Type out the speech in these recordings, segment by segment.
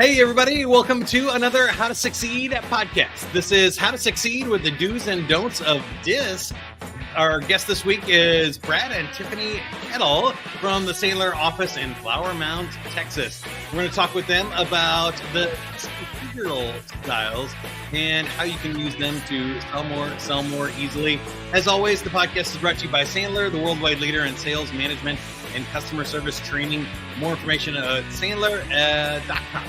Hey, everybody. Welcome to another How to Succeed podcast. This is How to Succeed with the do's and don'ts of DISC. Our guest this week is Brad and Tiffany Koettels from the Sandler office in Flower Mound, Texas. We're going to talk with them about the behavioral styles and how you can use them to sell more easily. As always, the podcast is brought to you by Sandler, the worldwide leader in sales management and customer service training. More information at Sandler.com.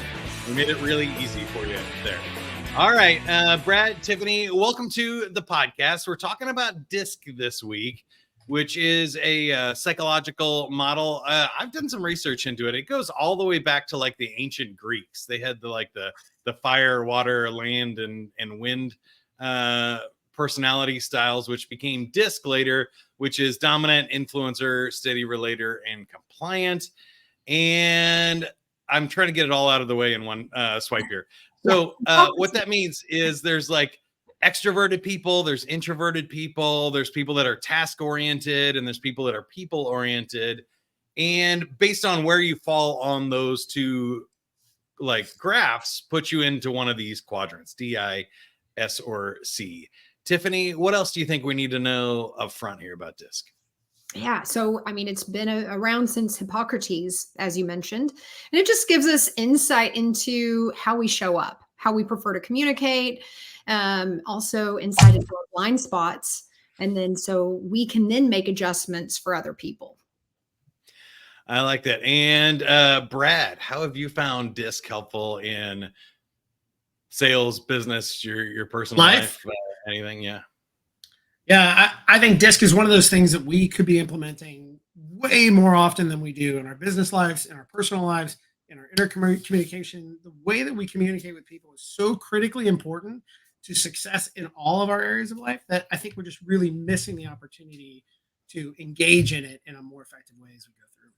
We made it really easy for you there. All right, Brad, Tiffany, welcome to the podcast. We're talking about DISC this week, which is a psychological model. I've done some research into it. It goes all the way back to like the ancient Greeks. They had the fire, water, land, and wind personality styles, which became DISC later, which is dominant, influencer, steady, relator, and compliant. And I'm trying to get it all out of the way in one swipe here. So what that means is there's like extroverted people, there's introverted people, there's people that are task oriented, and there's people that are people oriented. And based on where you fall on those two like graphs, put you into one of these quadrants, D, I, S, or C. Tiffany, what else do you think we need to know up front here about DISC? Yeah. So, I mean, it's been around since Hippocrates, as you mentioned, and it just gives us insight into how we show up, how we prefer to communicate, also insight into our blind spots. And then so we can then make adjustments for other people. I like that. And Brad, how have you found DISC helpful in sales, business, your personal life anything? Yeah. Yeah, I think DISC is one of those things that we could be implementing way more often than we do in our business lives, in our personal lives, in our intercommunication. The way that we communicate with people is so critically important to success in all of our areas of life that I think we're just really missing the opportunity to engage in it in a more effective way as we go through.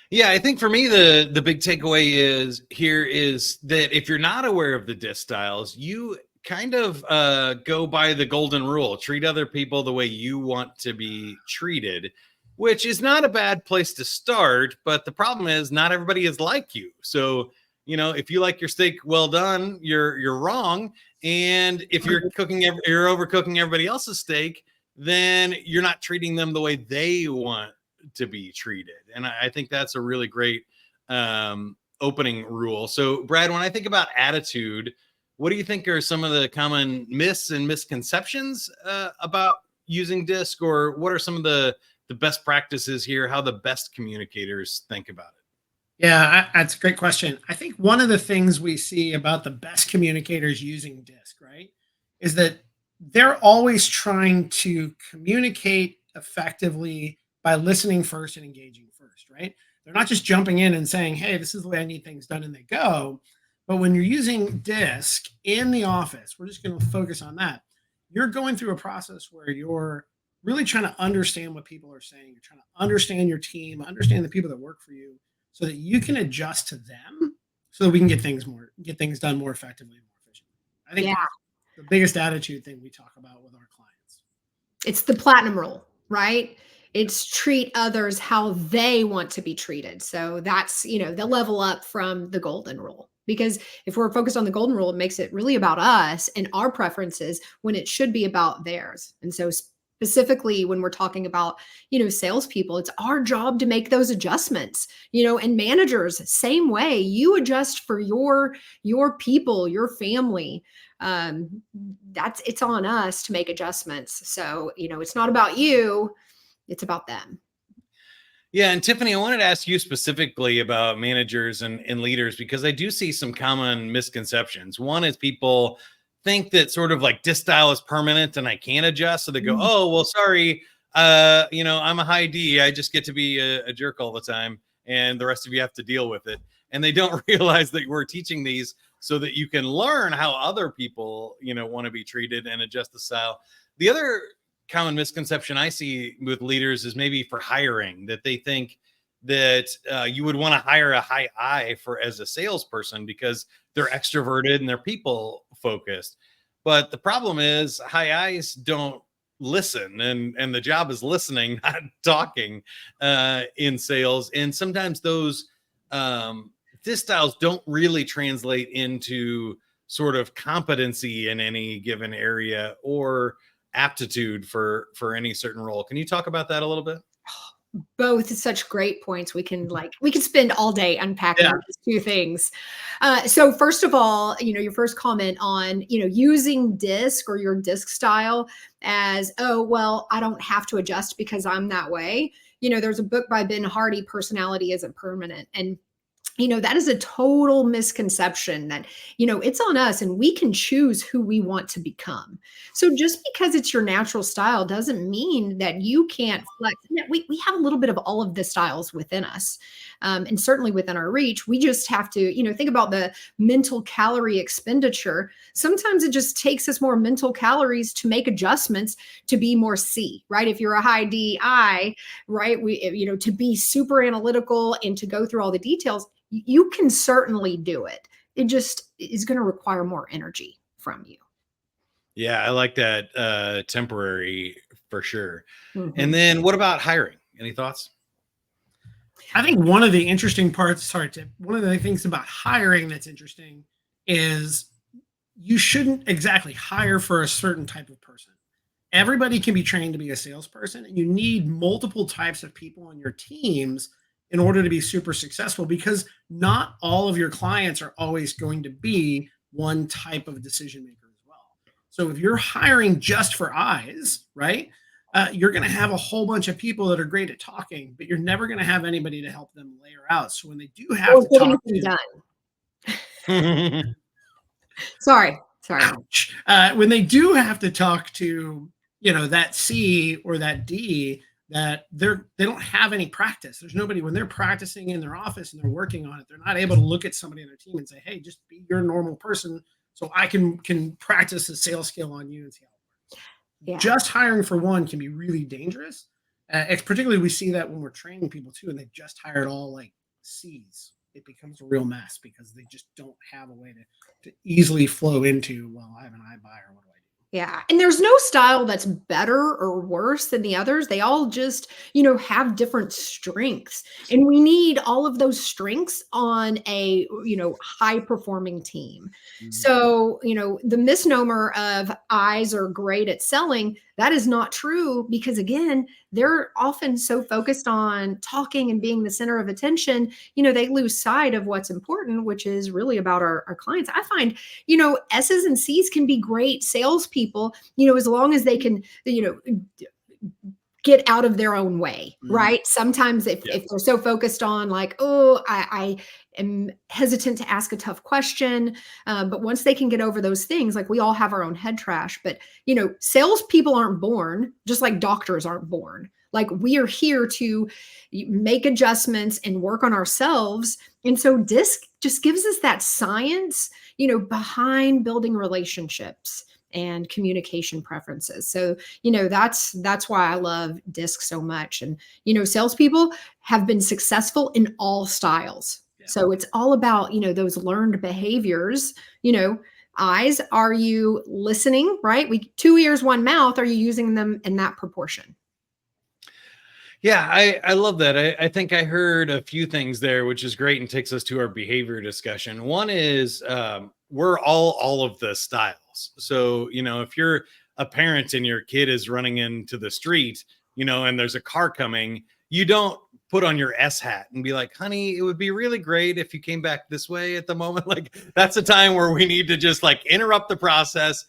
Yeah, I think for me, the big takeaway is that if you're not aware of the DISC styles, you kind of go by the golden rule, treat other people the way you want to be treated, which is not a bad place to start. But the problem is not everybody is like you. So, you know, if you like your steak well done, you're wrong. And if you're overcooking everybody else's steak, then you're not treating them the way they want to be treated. And I think that's a really great opening rule. So, Brad, when I think about attitude, what do you think are some of the common myths and misconceptions about using DISC, or what are some of the best practices here, how the best communicators think about it? Yeah, that's a great question. I think one of the things we see about the best communicators using DISC, right, is that they're always trying to communicate effectively by listening first and engaging first, right? They're not just jumping in and saying, hey, this is the way I need things done, and they go. But when you're using DISC in the office, we're just going to focus on that. You're going through a process where you're really trying to understand what people are saying. You're trying to understand your team, understand the people that work for you, so that you can adjust to them, so that we can get things done more effectively and more efficiently. I think that's the biggest attitude thing we talk about with our clients. It's the platinum rule, right? It's treat others how they want to be treated. So that's, the level up from the golden rule. Because if we're focused on the golden rule, it makes it really about us and our preferences when it should be about theirs. And so specifically when we're talking about, salespeople, it's our job to make those adjustments, and managers, same way. You adjust for your people, your family. It's on us to make adjustments. So, it's not about you, it's about them. Yeah. And Tiffany, I wanted to ask you specifically about managers and leaders, because I do see some common misconceptions. One is people think that sort of like DISC style is permanent and I can't adjust. So they go, oh, well, sorry. I'm a high D. I just get to be a jerk all the time. And the rest of you have to deal with it. And they don't realize that we're teaching these so that you can learn how other people, want to be treated and adjust the style. The other common misconception I see with leaders is maybe for hiring, that they think that you would want to hire a high I as a salesperson because they're extroverted and they're people focused. But the problem is high I's don't listen, and the job is listening, not talking in sales. And sometimes those disc styles don't really translate into sort of competency in any given area or aptitude for any certain role. Can you talk about that a little bit? Both such great points. We can spend all day unpacking Yeah. these two things. So first of all, your first comment on, using disc or your disc style as, oh, well, I don't have to adjust because I'm that way. There's a book by Ben Hardy, Personality Isn't Permanent. And that is a total misconception that, it's on us and we can choose who we want to become. So just because it's your natural style doesn't mean that you can't flex. We have a little bit of all of the styles within us, and certainly within our reach. We just have to, think about the mental calorie expenditure. Sometimes it just takes us more mental calories to make adjustments to be more C, right? If you're a high DI, right, to be super analytical and to go through all the details, you can certainly do it. It just is going to require more energy from you. Yeah, I like that temporary for sure. Mm-hmm. And then what about hiring? Any thoughts? I think one of the interesting parts, one of the things about hiring that's interesting is you shouldn't exactly hire for a certain type of person. Everybody can be trained to be a salesperson, and you need multiple types of people on your teams in order to be super successful, because not all of your clients are always going to be one type of decision maker as well. So if you're hiring just for eyes, right, you're going to have a whole bunch of people that are great at talking, but you're never going to have anybody to help them layer out. So when they do have to talk to Sorry. Ouch. When they do have to talk to, that C or that D, that they don't have any practice. There's nobody, when they're practicing in their office and they're working on it, they're not able to look at somebody on their team and say, hey, just be your normal person so I can practice a sales skill on you and see how it works. Yeah. Just hiring for one can be really dangerous. It's particularly, we see that when we're training people too, and they've just hired all like C's. It becomes a real mess because they just don't have a way to easily flow into, well, I have an iBuyer, what do I do? Yeah. And there's no style that's better or worse than the others. They all just, have different strengths. And we need all of those strengths on a, high performing team. Mm-hmm. So, the misnomer of eyes are great at selling, that is not true, because again, they're often so focused on talking and being the center of attention, they lose sight of what's important, which is really about our clients. I find, S's and C's can be great salespeople, as long as they can, get out of their own way, right? Sometimes if they're so focused on like, oh, I am hesitant to ask a tough question. But once they can get over those things, like we all have our own head trash, but salespeople aren't born, just like doctors aren't born. Like we are here to make adjustments and work on ourselves. And so DISC just gives us that science, behind building relationships and communication preferences. So, that's why I love DISC so much. And, salespeople have been successful in all styles. Yeah. So it's all about, those learned behaviors, eyes, are you listening, right? 2 ears, 1 mouth. Are you using them in that proportion? Yeah, I love that. I think I heard a few things there, which is great and takes us to our behavior discussion. One is we're all of the styles. So, if you're a parent and your kid is running into the street, and there's a car coming, you don't put on your S hat and be like, honey, it would be really great if you came back this way at the moment. Like that's a time where we need to just like interrupt the process,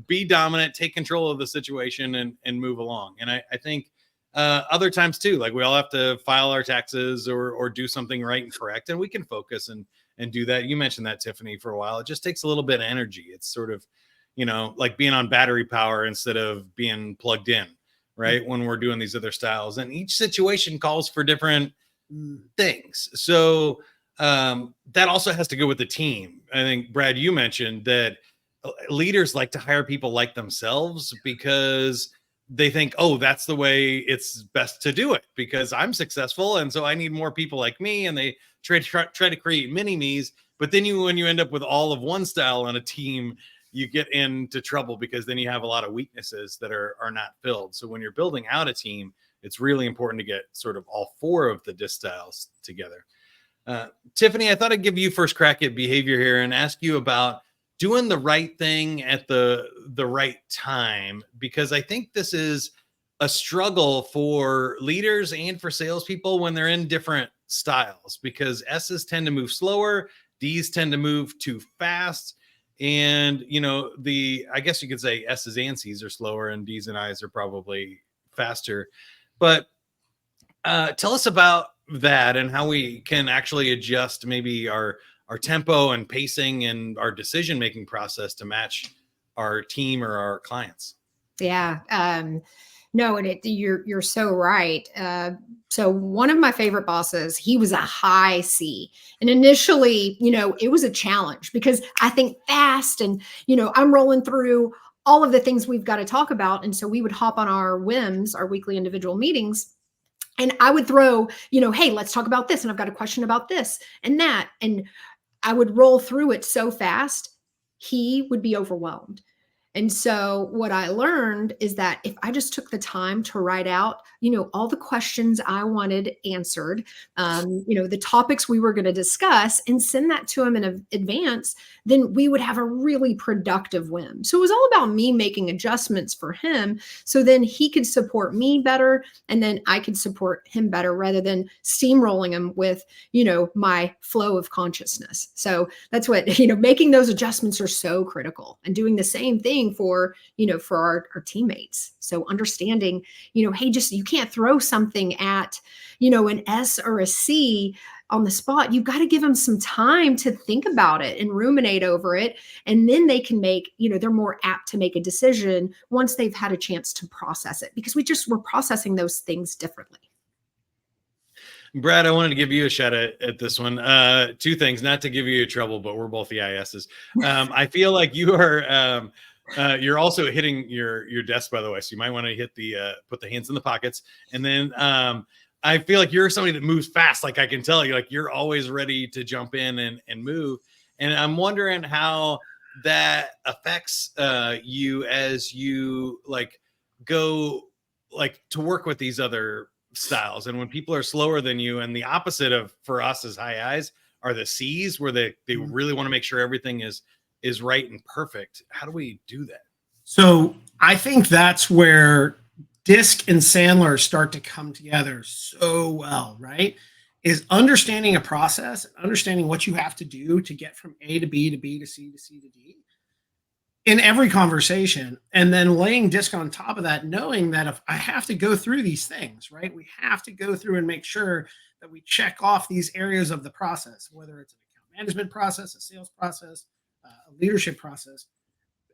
be dominant, take control of the situation and move along. And I think other times too, like we all have to file our taxes or do something right and correct, and we can focus and do that. You mentioned that, Tiffany, for a while. It just takes a little bit of energy. It's sort of, like being on battery power instead of being plugged in, right? Mm-hmm. When we're doing these other styles, and each situation calls for different things. So that also has to go with the team. I think, Brad, you mentioned that leaders like to hire people like themselves because they think, oh, that's the way it's best to do it because I'm successful. And so I need more people like me. And they try to create mini me's. But then when you end up with all of one style on a team, you get into trouble because then you have a lot of weaknesses that are not filled. So when you're building out a team, it's really important to get sort of all 4 of the DISC styles together. Tiffany, I thought I'd give you first crack at behavior here and ask you about doing the right thing at the right time, because I think this is a struggle for leaders and for salespeople when they're in different styles, because S's tend to move slower, D's tend to move too fast. And, I guess you could say S's and C's are slower and D's and I's are probably faster. But tell us about that and how we can actually adjust maybe our tempo and pacing and our decision making process to match our team or our clients. Yeah. No, and you're so right. So one of my favorite bosses, he was a high C, and initially, it was a challenge because I think fast, and I'm rolling through all of the things we've got to talk about, and so we would hop on our whims, our weekly individual meetings. And I would throw, hey, let's talk about this. And I've got a question about this and that. And I would roll through it so fast, he would be overwhelmed. And so what I learned is that if I just took the time to write out, all the questions I wanted answered, the topics we were going to discuss, and send that to him in advance, then we would have a really productive whim. So it was all about me making adjustments for him, so then he could support me better, and then I could support him better, rather than steamrolling him with, my flow of consciousness. So that's what, making those adjustments are so critical, and doing the same thing for our teammates. So understanding, hey, just, you can't throw something at an S or a C on the spot. You've got to give them some time to think about it and ruminate over it, and then they can make, they're more apt to make a decision once they've had a chance to process it, because we're processing those things differently. Brad, I wanted to give you a shot at this one. Two things, not to give you trouble, but we're both EISs. I feel like you are you're also hitting your desk, by the way, so you might want to hit put the hands in the pockets. And then I feel like you're somebody that moves fast. Like, I can tell you, like, you're always ready to jump in and move. And I'm wondering how that affects you as you go to work with these other styles. And when people are slower than you, and the opposite of, for us as high I's, are the C's, where they really want to make sure everything is right and perfect. How do we do that? So I think that's where DISC and Sandler start to come together so well, right? Is understanding a process, understanding what you have to do to get from A to B to B to C to C to D in every conversation, and then laying DISC on top of that, knowing that if I have to go through these things, right, we have to go through and make sure that we check off these areas of the process, whether it's an account management process, a sales process, a leadership process,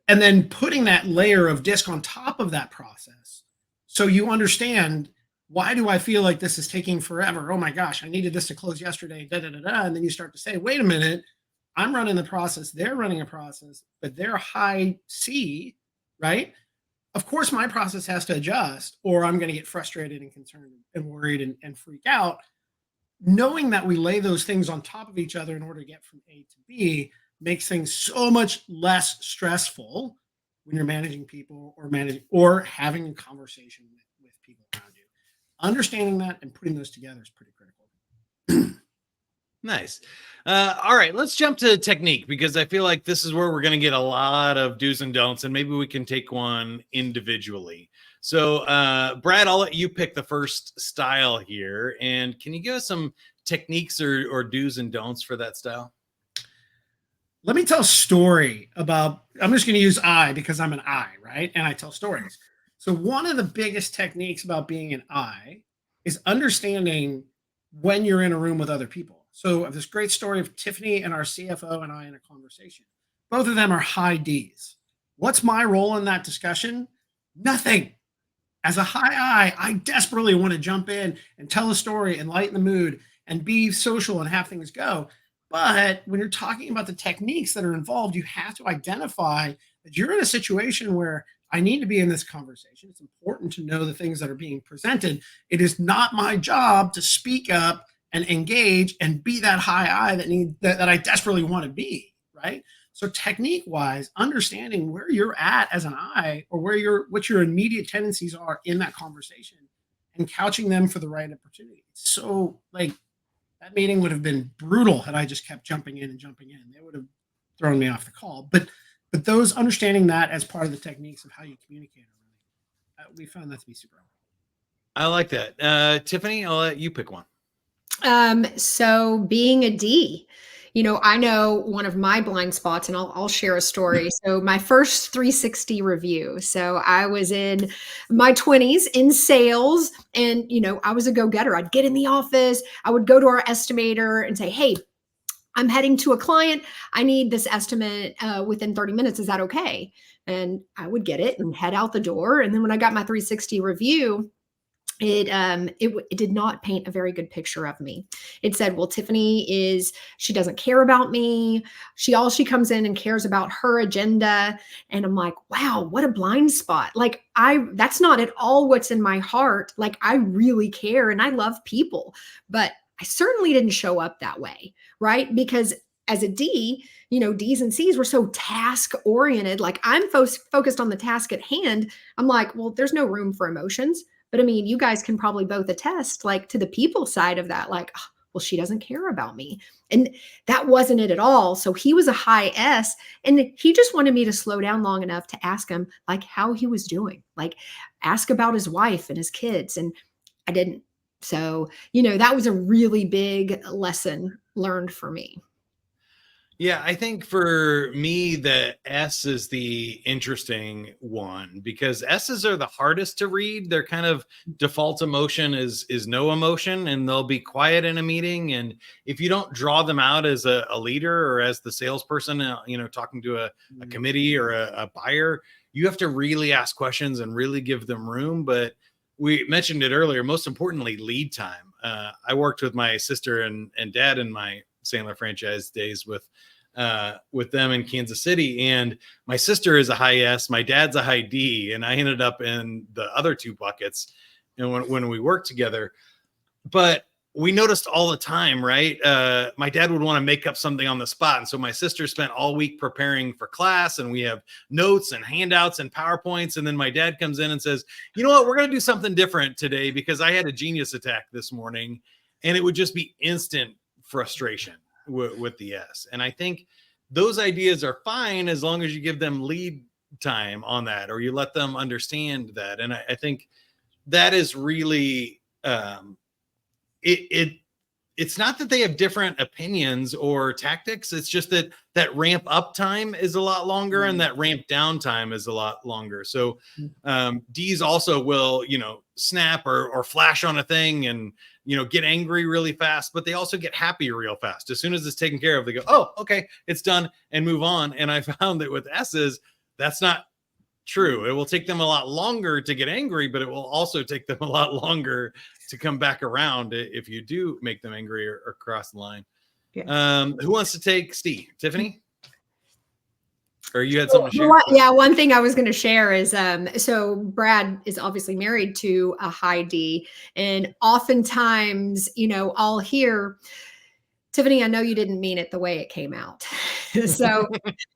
and then putting that layer of DISC on top of that process. So you understand, why do I feel like this is taking forever? Oh my gosh, I needed this to close yesterday, da, da, da, da. And then you start to say, wait a minute, I'm running the process, they're running a process, but they're high C, right? Of course, my process has to adjust, or I'm going to get frustrated and concerned and worried and freak out. Knowing that we lay those things on top of each other in order to get from A to B makes things so much less stressful when you're managing people or having a conversation with people around you. Understanding that and putting those together is pretty critical. Nice. All right, let's jump to technique, because I feel like this is where we're going to get a lot of do's and don'ts, and maybe we can take one individually. So, Brad, I'll let you pick the first style here. And can you give us some techniques or do's and don'ts for that style? Let me tell a story about, I'm just going to use I because I'm an I, right? And I tell stories. So one of the biggest techniques about being an I is understanding when you're in a room with other people. So I have this great story of Tiffany and our CFO and I in a conversation. Both of them are high D's. What's my role in that discussion? Nothing. As a high I desperately want to jump in and tell a story and lighten the mood and be social and have things go. But when you're talking about the techniques that are involved, you have to identify that you're in a situation where I need to be in this conversation. It's important to know the things that are being presented. It is not my job to speak up and engage and be that high I that I desperately want to be, right? So technique wise, understanding where you're at as an I, or what your immediate tendencies are in that conversation, and couching them for the right opportunity. So That meeting would have been brutal had I just kept jumping in and jumping in. They would have thrown me off the call. But those understanding that as part of the techniques of how you communicate, we found that to be super helpful. I like that. Tiffany, I'll let you pick one. So being a D, I know one of my blind spots, and I'll share a story. So my first 360 review. So I was in my 20s in sales, and I was a go-getter. I'd get in the office, I would go to our estimator and say, "Hey, I'm heading to a client. I need this estimate within 30 minutes. Is that okay?" And I would get it and head out the door. And then when I got my 360 review, it did not paint a very good picture of me. It said, well, she doesn't care about me. She comes in and cares about her agenda. And I'm like, wow, what a blind spot. Like that's not at all what's in my heart. Like I really care and I love people, but I certainly didn't show up that way. Right. Because as a D, D's and C's were so task oriented. Like I'm focused on the task at hand. I'm like, well, there's no room for emotions. But I mean, you guys can probably both attest, like to the people side of that, like, oh, well, she doesn't care about me. And that wasn't it at all. So he was a high S, and he just wanted me to slow down long enough to ask him like how he was doing, like ask about his wife and his kids. And I didn't. So, that was a really big lesson learned for me. Yeah, I think for me, the S is the interesting one because S's are the hardest to read. Their kind of default emotion is no emotion, and they'll be quiet in a meeting. And if you don't draw them out as a leader or as the salesperson, talking to a committee or a buyer, you have to really ask questions and really give them room. But we mentioned it earlier. Most importantly, lead time. I worked with my sister and dad in my Sandler franchise days with them in Kansas City, and my sister is a high S, my dad's a high D, and I ended up in the other two buckets, when we worked together. But we noticed all the time, right? My dad would want to make up something on the spot, and so my sister spent all week preparing for class, and we have notes and handouts and PowerPoints, and then my dad comes in and says, "You know what? We're going to do something different today because I had a genius attack this morning," and it would just be instant frustration with the S. And I think those ideas are fine as long as you give them lead time on that, or you let them understand that. And I think that is really it's not that they have different opinions or tactics. It's just that ramp up time is a lot longer and that ramp down time is a lot longer. So D's also will, snap or flash on a thing and, get angry really fast, but they also get happy real fast. As soon as it's taken care of, they go, "Oh, okay, it's done," and move on. And I found that with S's, that's not true. It will take them a lot longer to get angry, but it will also take them a lot longer to come back around if you do make them angry or cross the line. Yeah. Who wants to take C? Tiffany? Or you had something to share? Yeah, one thing I was going to share is so Brad is obviously married to a high D, and oftentimes, I'll hear, "Tiffany, I know you didn't mean it the way it came out." So,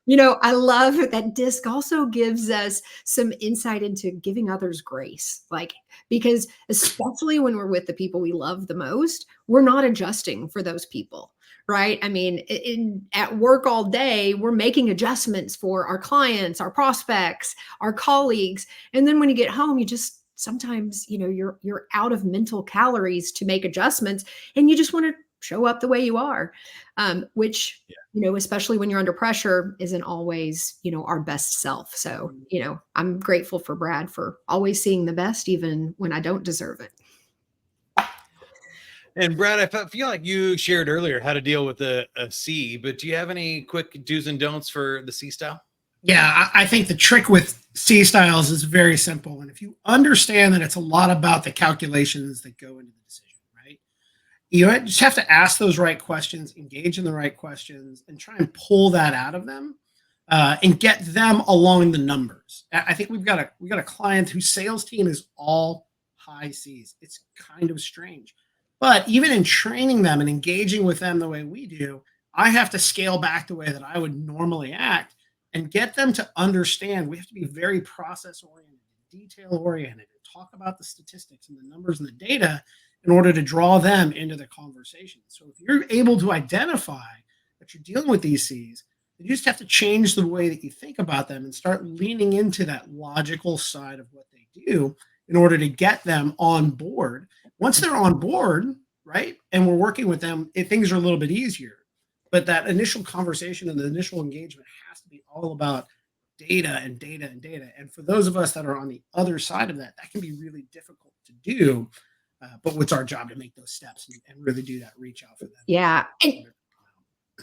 I love that DISC also gives us some insight into giving others grace, because especially when we're with the people we love the most, we're not adjusting for those people. Right. I mean, at work all day, we're making adjustments for our clients, our prospects, our colleagues. And then when you get home, you just sometimes, you're out of mental calories to make adjustments, and you just want to show up the way you are, which, especially when you're under pressure, isn't always, our best self. So, I'm grateful for Brad for always seeing the best, even when I don't deserve it. And Brad, I feel like you shared earlier how to deal with a C, but do you have any quick do's and don'ts for the C style? Yeah, I think the trick with C styles is very simple. And if you understand that it's a lot about the calculations that go into the decision, right? You just have to ask those right questions, engage in the right questions, and try and pull that out of them and get them along the numbers. I think we've got a client whose sales team is all high C's. It's kind of strange. But even in training them and engaging with them the way we do, I have to scale back the way that I would normally act and get them to understand we have to be very process oriented, detail oriented, and talk about the statistics and the numbers and the data in order to draw them into the conversation. So if you're able to identify that you're dealing with these C's, you just have to change the way that you think about them and start leaning into that logical side of what they do in order to get them on board. Once they're on board, right, and we're working with them, things are a little bit easier. But that initial conversation and the initial engagement has to be all about data and data and data. And for those of us that are on the other side of that, that can be really difficult to do. But it's our job to make those steps and really do that reach out for them. Yeah.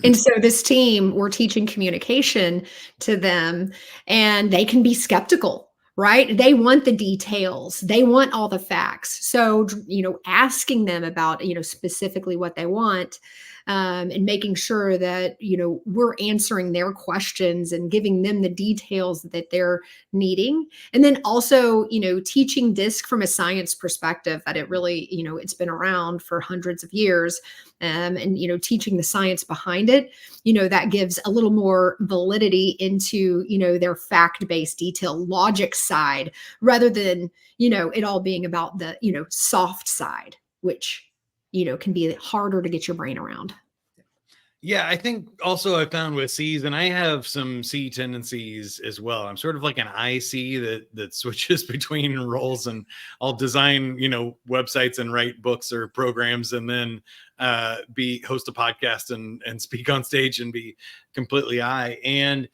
And so this team, we're teaching communication to them, and they can be skeptical, right? They want the details. They want all the facts. So, asking them about, specifically what they want, and making sure that, we're answering their questions and giving them the details that they're needing. And then also, teaching DISC from a science perspective, that it really, it's been around for hundreds of years. And, teaching the science behind it, that gives a little more validity into, their fact-based detail logic side, rather than, it all being about the, soft side, which, can be harder to get your brain around. Yeah, I think also I found with C's, and I have some C tendencies as well. I'm sort of like an IC that switches between roles, and I'll design, websites and write books or programs, and then host a podcast and speak on stage and be completely I. And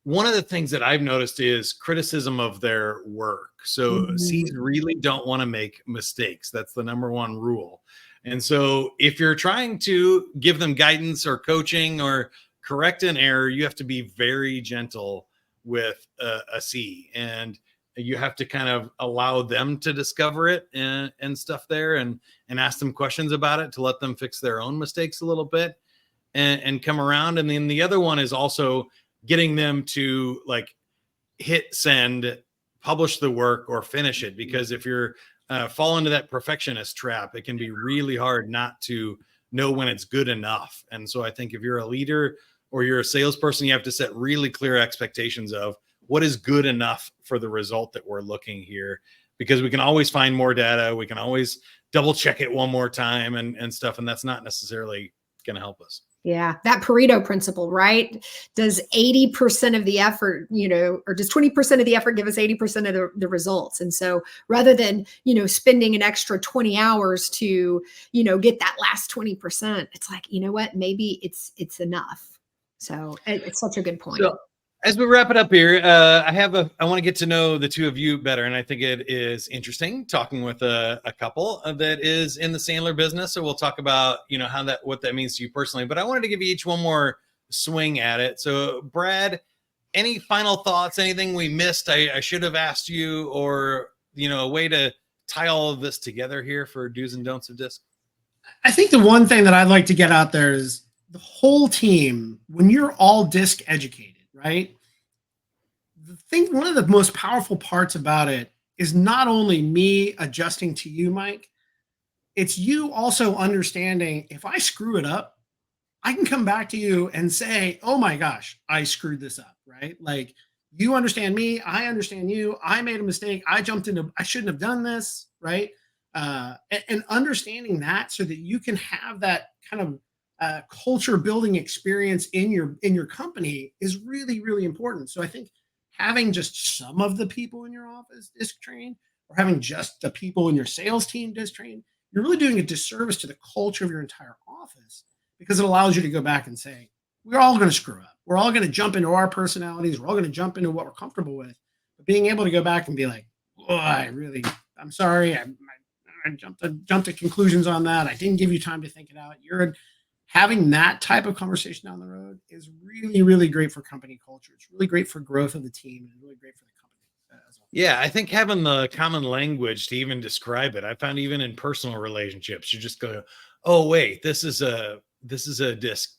one of the things that I've noticed is criticism of their work. So C's really don't want to make mistakes. That's the number one rule. And so if you're trying to give them guidance or coaching or correct an error, you have to be very gentle with a C, and you have to kind of allow them to discover it and stuff there, and ask them questions about it to let them fix their own mistakes a little bit and come around. And then the other one is also getting them to like hit send, publish the work, or finish it. Because if you're fall into that perfectionist trap, it can be really hard not to know when it's good enough. And so I think if you're a leader or you're a salesperson, you have to set really clear expectations of what is good enough for the result that we're looking here, because we can always find more data. We can always double check it one more time and stuff. And that's not necessarily going to help us. Yeah, that Pareto principle, right? Does 80% of the effort, or does 20% of the effort give us 80% of the results? And so rather than, spending an extra 20 hours to, get that last 20%, it's like, you know what, maybe it's enough. So it's such a good point. So, as we wrap it up here, I want to get to know the two of you better. And I think it is interesting talking with a couple that is in the Sandler business. So we'll talk about, what that means to you personally, but I wanted to give you each one more swing at it. So Brad, any final thoughts, anything we missed? I should have asked you, or, a way to tie all of this together here for do's and don'ts of DISC. I think the one thing that I'd like to get out there is the whole team, when you're all DISC educated, right? One of the most powerful parts about it is not only me adjusting to you, Mike, it's you also understanding if I screw it up, I can come back to you and say, oh my gosh, I screwed this up, right? Like, you understand me, I understand you, I made a mistake, I shouldn't have done this, right? And understanding that so that you can have that kind of culture building experience in your company is really, really important. So I think having just some of the people in your office DISC trained, or having just the people in your sales team DISC trained, you're really doing a disservice to the culture of your entire office, because it allows you to go back and say, we're all going to screw up. We're all going to jump into our personalities. We're all going to jump into what we're comfortable with. But being able to go back and be like, oh, I'm sorry. I jumped to conclusions on that. I didn't give you time to think it out. Having that type of conversation down the road is really, really great for company culture. It's really great for growth of the team, and really great for the company as well. Yeah, I think having the common language to even describe it, I found even in personal relationships, you just go, oh, wait, this is a DISC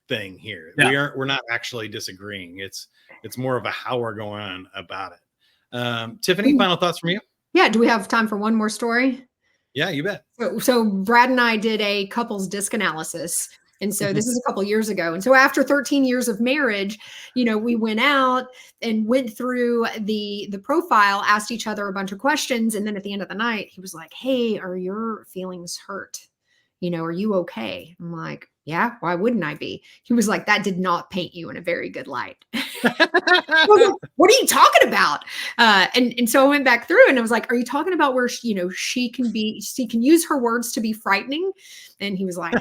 thing here. Yeah. We're not actually disagreeing. It's more of a how we're going on about it. Tiffany, final thoughts from you? Yeah. Do we have time for one more story? Yeah, you bet. So Brad and I did a couples DISC analysis And so this is a couple years ago. And so after 13 years of marriage, we went out and went through the profile, asked each other a bunch of questions. And then at the end of the night, he was like, "Hey, are your feelings hurt? Are you okay?" I'm like, "Yeah, why wouldn't I be?" He was like, "That did not paint you in a very good light." I was like, "What are you talking about?" And so I went back through and I was like, "Are you talking about where she can use her words to be frightening?" And he was like,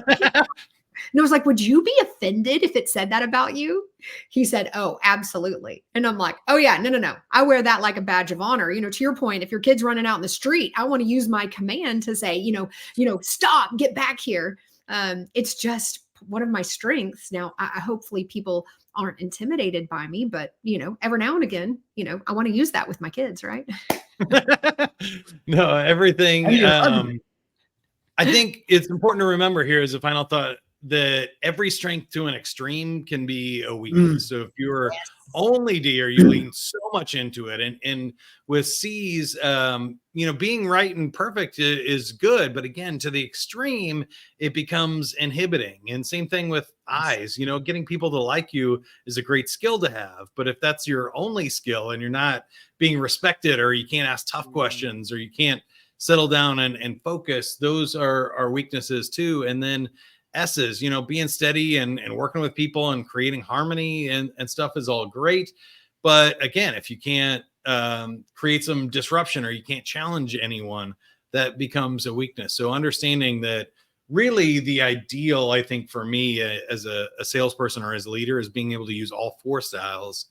and I was like, "Would you be offended if it said that about you?" He said, "Oh, absolutely." And I'm like, "Oh yeah, no. I wear that like a badge of honor." To your point, if your kid's running out in the street, I want to use my command to say, "Stop, get back here." It's just one of my strengths. Now, I hopefully people aren't intimidated by me, but every now and again, I want to use that with my kids, right? No, everything. And you're ugly. I think it's important to remember here as a final thought that every strength to an extreme can be a weakness. So if you're Yes. only D or you lean so much into it, and with C's, being right and perfect is good, but again, to the extreme, it becomes inhibiting. And same thing with I's. Getting people to like you is a great skill to have, but if that's your only skill and you're not being respected, or you can't ask tough questions, or you can't settle down and focus, those are weaknesses too. And then S's, being steady and working with people and creating harmony and stuff is all great. But again, if you can't create some disruption or you can't challenge anyone, that becomes a weakness. So understanding that really the ideal, I think, for me as a salesperson or as a leader is being able to use all four styles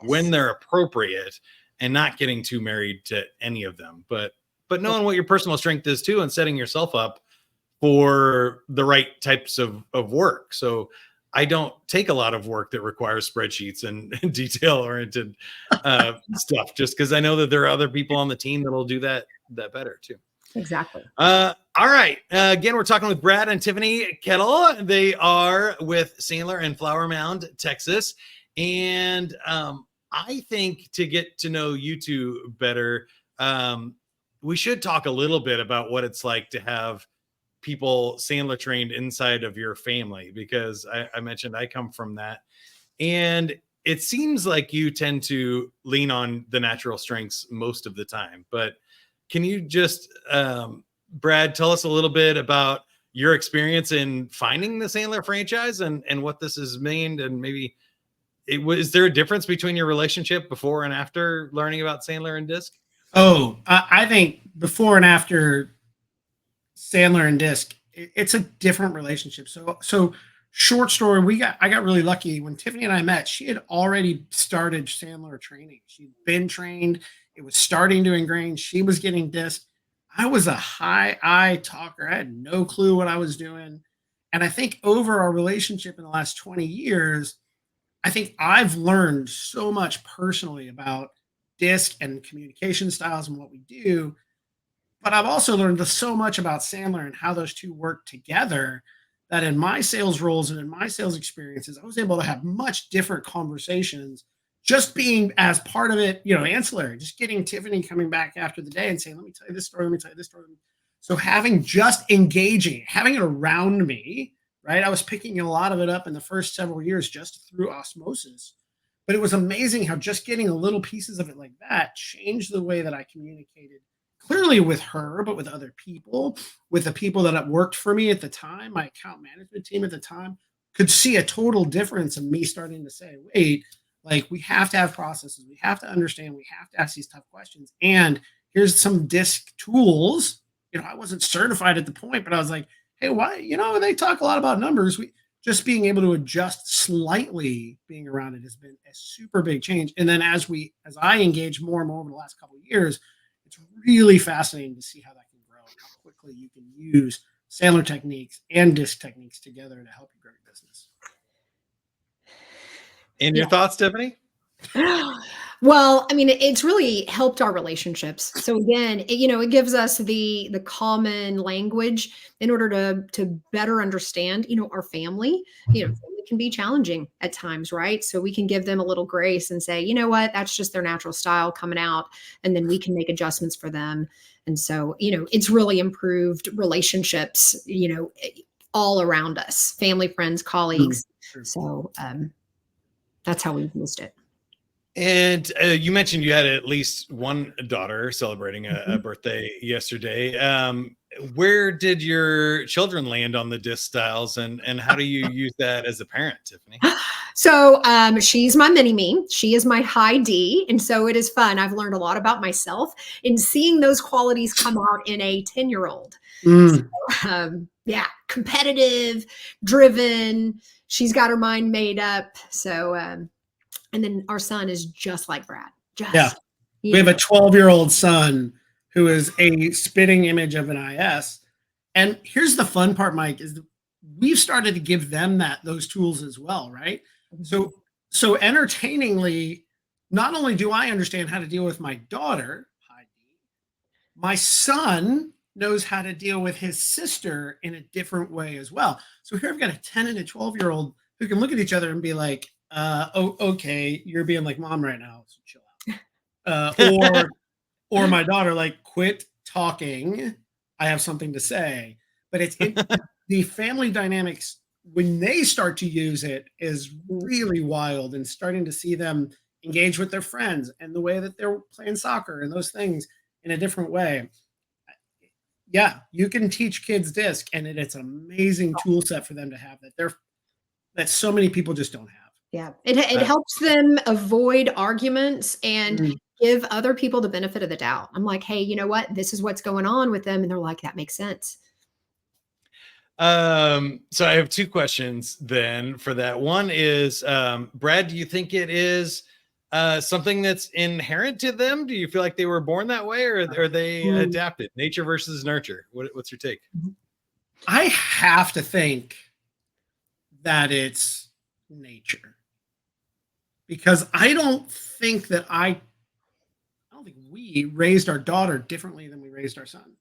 when they're appropriate and not getting too married to any of them. But knowing what your personal strength is too and setting yourself up for the right types of work. So I don't take a lot of work that requires spreadsheets and detail-oriented stuff, just because I know that there are other people on the team that'll do that better too. Exactly. All right. Again, we're talking with Brad and Tiffany Koettels. They are with Sandler in Flower Mound, Texas. And I think to get to know you two better, we should talk a little bit about what it's like to have people Sandler trained inside of your family, because I mentioned I come from that. And it seems like you tend to lean on the natural strengths most of the time. But can you just, Brad, tell us a little bit about your experience in finding the Sandler franchise and what this has meant? And maybe is there a difference between your relationship before and after learning about Sandler and Disc? Oh, I think before and after Sandler and Disc, it's a different relationship. So short story, I got really lucky when Tiffany and I met. She had already started Sandler training. She'd been trained. It was starting to ingrain. She was getting Disc. I was a high I talker. I had no clue what I was doing. And I think over our relationship in the last 20 years, I think I've learned so much personally about Disc and communication styles and what we do. But I've also learned so much about Sandler and how those two work together, that in my sales roles and in my sales experiences, I was able to have much different conversations just being as part of it, ancillary, just getting Tiffany coming back after the day and saying, "Let me tell you this story. Let me tell you this story." So having just engaging, having it around me, right? I was picking a lot of it up in the first several years just through osmosis. But it was amazing how just getting a little pieces of it like that changed the way that I communicated, clearly with her, but with other people, with the people that had worked for me at the time, my account management team at the time, could see a total difference in me starting to say, wait, like we have to have processes. We have to understand. We have to ask these tough questions. And here's some Disc tools. I wasn't certified at the point, but I was like, hey, why, they talk a lot about numbers. Just being able to adjust slightly, being around it has been a super big change. And then as I engage more and more over the last couple of years, it's really fascinating to see how that can grow and how quickly you can use Sandler techniques and Disc techniques together to help you grow your business. And your thoughts, Tiffany? Well, I mean, it's really helped our relationships. So again, it gives us the common language in order to better understand, our family. Family can be challenging at times, right? So we can give them a little grace and say, you know what, that's just their natural style coming out, and then we can make adjustments for them. And so, it's really improved relationships, all around us, family, friends, colleagues. Sure. So that's how we've used it. And you mentioned you had at least one daughter celebrating a birthday yesterday. Where did your children land on the disc styles, and how do you use that as a parent, Tiffany? So she's my mini me. She is my high D. And so it is fun. I've learned a lot about myself in seeing those qualities come out in a 10-year-old. So, yeah, competitive, driven. She's got her mind made up. So, and then our son is just like Brad. We have a 12-year-old son who is a spitting image of an IS. And here's the fun part, Mike, is we've started to give them those tools as well, right? So entertainingly, not only do I understand how to deal with my daughter, my son knows how to deal with his sister in a different way as well. So here I've got a 10 and a 12-year-old who can look at each other and be like, okay, you're being like mom right now, so chill out. Or my daughter, like, quit talking, I have something to say. But it's the family dynamics when they start to use it is really wild, and starting to see them engage with their friends and the way that they're playing soccer and those things in a different way. Yeah, you can teach kids disc, and it's an amazing tool set for them to have that so many people just don't have. Yeah, it helps them avoid arguments and give other people the benefit of the doubt. I'm like, hey, you know what? This is what's going on with them. And they're like, that makes sense. So I have two questions then for that. One is, Brad, do you think it is something that's inherent to them? Do you feel like they were born that way, or are they adapted? Nature versus nurture. What's your take? I have to think that it's nature, because I don't think we raised our daughter differently than we raised our son.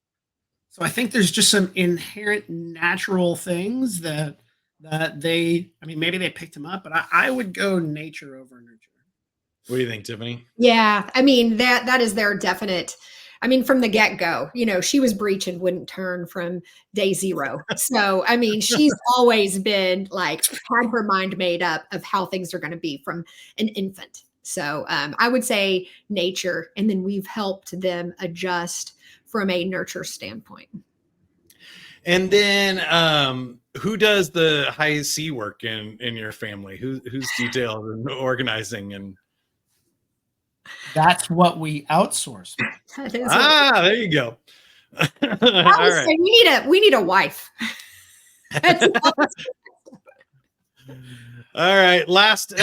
So I think there's just some inherent natural things that they, I mean, maybe they picked him up, but I would go nature over nurture. What do you think, Tiffany? Yeah, I mean, that is their definite. I mean, from the get-go, she was breech and wouldn't turn from day zero. So, I mean, she's always been like, had her mind made up of how things are going to be from an infant. So I would say nature, and then we've helped them adjust from a nurture standpoint. And then who does the high C work in your family? Who's detailed and organizing? And that's what we outsource. There you go. All right. We need a wife. All right. Last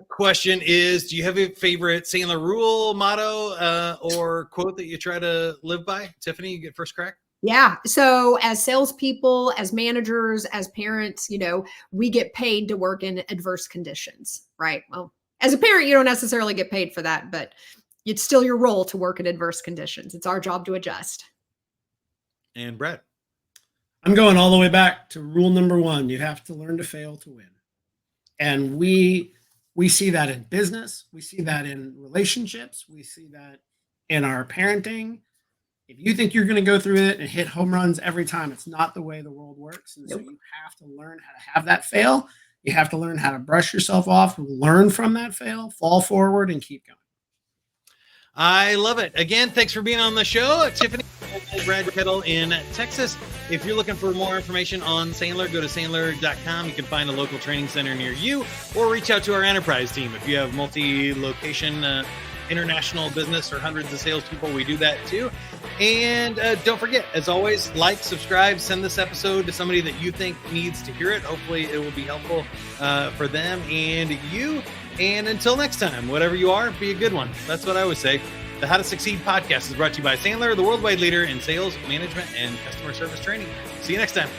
question is, do you have a favorite Sandler rule, motto, or quote that you try to live by? Tiffany, you get first crack. Yeah. So as salespeople, as managers, as parents, we get paid to work in adverse conditions, right? Well, as a parent, you don't necessarily get paid for that, but it's still your role to work in adverse conditions. It's our job to adjust. And Brett? I'm going all the way back to rule number 1. You have to learn to fail to win. And we see that in business. We see that in relationships. We see that in our parenting. If you think you're going to go through it and hit home runs every time, it's not the way the world works. And so you have to learn how to have that fail. You have to learn how to brush yourself off, learn from that fail, fall forward, and keep going. I love it. Again, thanks for being on the show, Tiffany and Brad Koettels in Texas. If you're looking for more information on Sandler, go to sandler.com. You can find a local training center near you, or reach out to our enterprise team. If you have multi-location international business or hundreds of salespeople, we do that too. And don't forget, as always, like, subscribe, send this episode to somebody that you think needs to hear it. Hopefully it will be helpful for them and you. And until next time, whatever you are, be a good one. That's what I would say. The How to Succeed podcast is brought to you by Sandler, the worldwide leader in sales, management, and customer service training. See you next time.